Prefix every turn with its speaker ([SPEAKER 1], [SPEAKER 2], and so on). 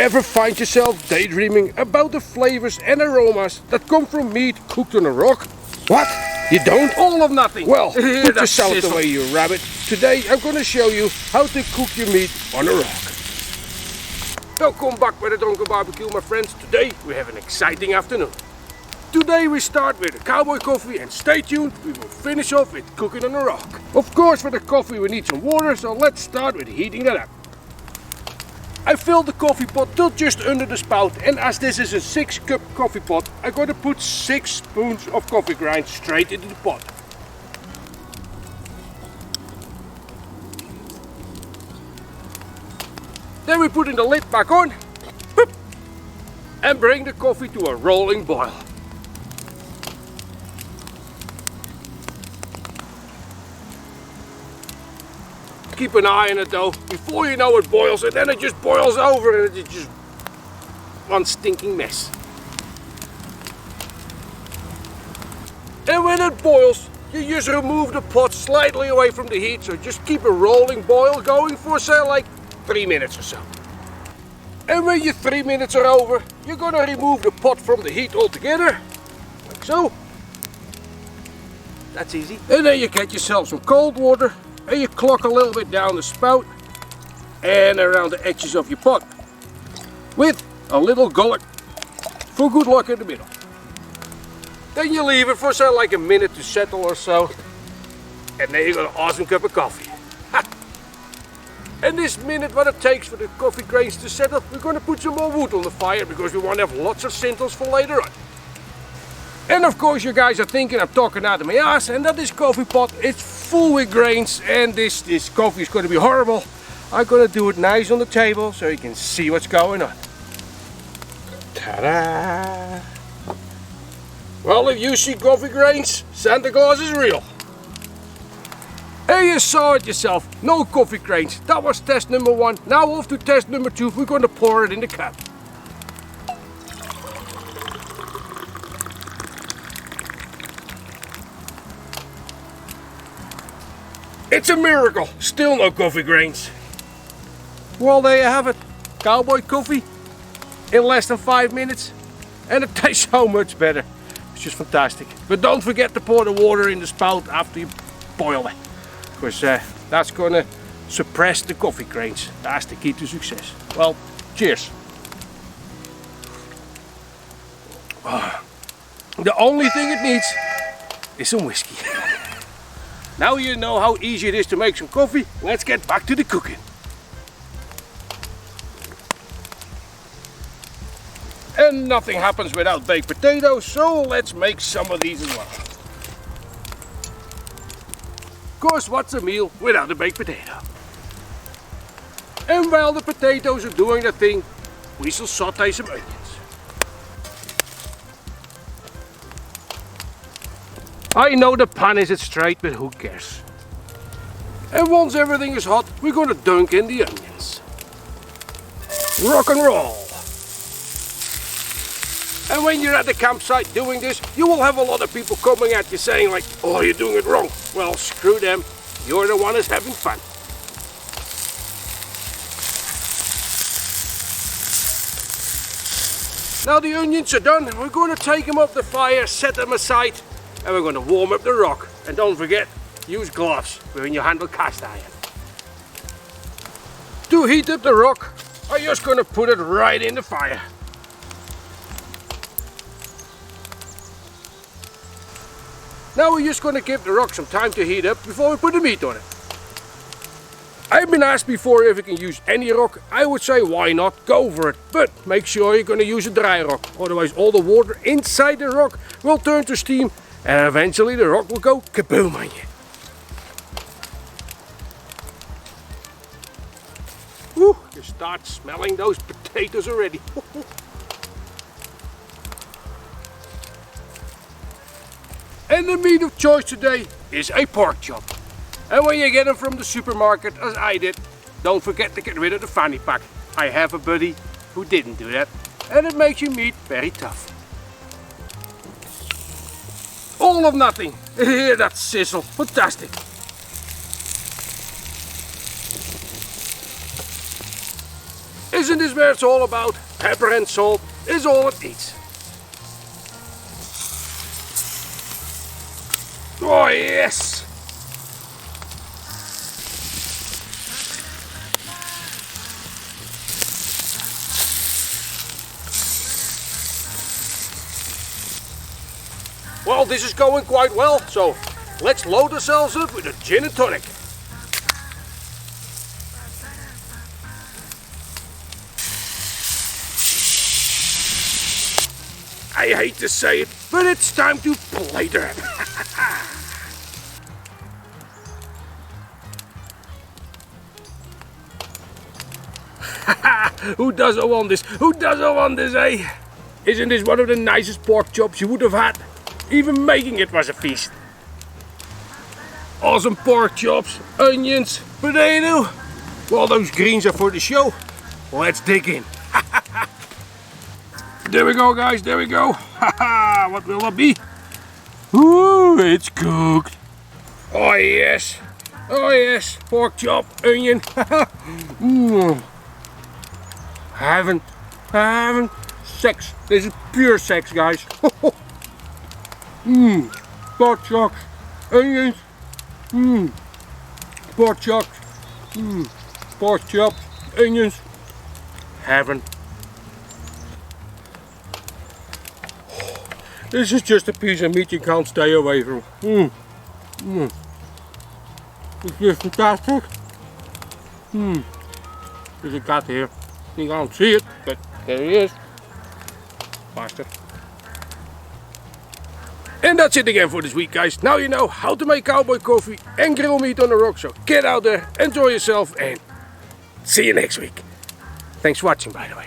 [SPEAKER 1] Ever find yourself daydreaming about the flavors and aromas that come from meat cooked on a rock? What? You don't? All of nothing. Well, put your salad away, you rabbit. Today I'm going to show you how to cook your meat on a rock. Welcome back by the Drunken Barbecue, my friends. Today we have an exciting afternoon. Today we start with a Cowboy Coffee, and stay tuned, we will finish off with cooking on a rock. Of course, for the coffee we need some water, so let's start with heating that up. I filled the coffee pot till just under the spout, and as this is a 6-cup coffee pot, I'm going to put 6 spoons of coffee grind straight into the pot. Then we put the lid back on and bring the coffee to a rolling boil. Keep an eye on it though, before you know it boils, and then it just boils over and it's just one stinking mess. And when it boils, you just remove the pot slightly away from the heat, so just keep a rolling boil going for say like 3 minutes or so. And when your 3 minutes are over, you're gonna remove the pot from the heat altogether, like so. That's easy. And then you get yourself some cold water, and you clock a little bit down the spout and around the edges of your pot with a little gullet for good luck in the middle. Then you leave it for say like a minute to settle or so, and then you got an awesome cup of coffee. And this minute what it takes for the coffee grains to settle, we're going to put some more wood on the fire because we want to have lots of sintels for later on. And of course you guys are thinking I'm talking out of my ass, and that this coffee pot is full with grains, and this coffee is going to be horrible. I'm going to do it nice on the table so you can see what's going on. Ta-da! Well, if you see coffee grains, Santa Claus is real. And you saw it yourself, no coffee grains. That was test number 1. Now off to test number 2, we're going to pour it in the cup. It's a miracle, still no coffee grains. Well, there you have it, Cowboy Coffee in less than 5 minutes, and it tastes so much better. It's just fantastic. But don't forget to pour the water in the spout after you boil it, because that's going to suppress the coffee grains. That's the key to success. Well, cheers. The only thing it needs is some whiskey. Now you know how easy it is to make some coffee. Let's get back to the cooking. And nothing happens without baked potatoes, so let's make some of these as well. Of course, what's a meal without a baked potato? And while the potatoes are doing their thing, we shall saute some onions. I know the pan isn't straight, but who cares? And once everything is hot, we're going to dunk in the onions. Rock and roll! And when you're at the campsite doing this, you will have a lot of people coming at you saying like, oh, you're doing it wrong. Well, screw them. You're the one who's having fun. Now the onions are done. We're going to take them off the fire, set them aside, and we're going to warm up the rock. And don't forget, use gloves when you handle cast iron. To heat up the rock, I'm just going to put it right in the fire. Now we're just going to give the rock some time to heat up before we put the meat on it. I've been asked before if you can use any rock. I would say why not, go for it. But make sure you're going to use a dry rock, otherwise all the water inside the rock will turn to steam, and eventually the rock will go kaboom on you. Woo, you start smelling those potatoes already. And the meat of choice today is a pork chop. And when you get them from the supermarket, as I did, don't forget to get rid of the fanny pack. I have a buddy who didn't do that, and it makes your meat very tough. All of nothing. Hear that sizzle, fantastic. Isn't this where it's all about? Pepper and salt is all it needs. Oh yes! Well, this is going quite well, so let's load ourselves up with a gin and tonic. I hate to say it, but it's time to play them. Who doesn't want this? Who doesn't want this, eh? Isn't this one of the nicest pork chops you would have had? Even making it was a feast. Awesome pork chops, onions, potato. Well, those greens are for the show. Let's dig in. There we go, guys, there we go. What will it be? Ooh, it's cooked. Oh yes, pork chop, onion. Having sex. This is pure sex, guys. Pork chops, onions. Pork chops, pork chops, onions. Heaven. This is just a piece of meat you can't stay away from. It's just fantastic. There's a cat here. You can't see it, but there he is. Bastard. And that's it again for this week, guys. Now you know how to make cowboy coffee and grill meat on the rock. So get out there, enjoy yourself, and see you next week. Thanks for watching, by the way.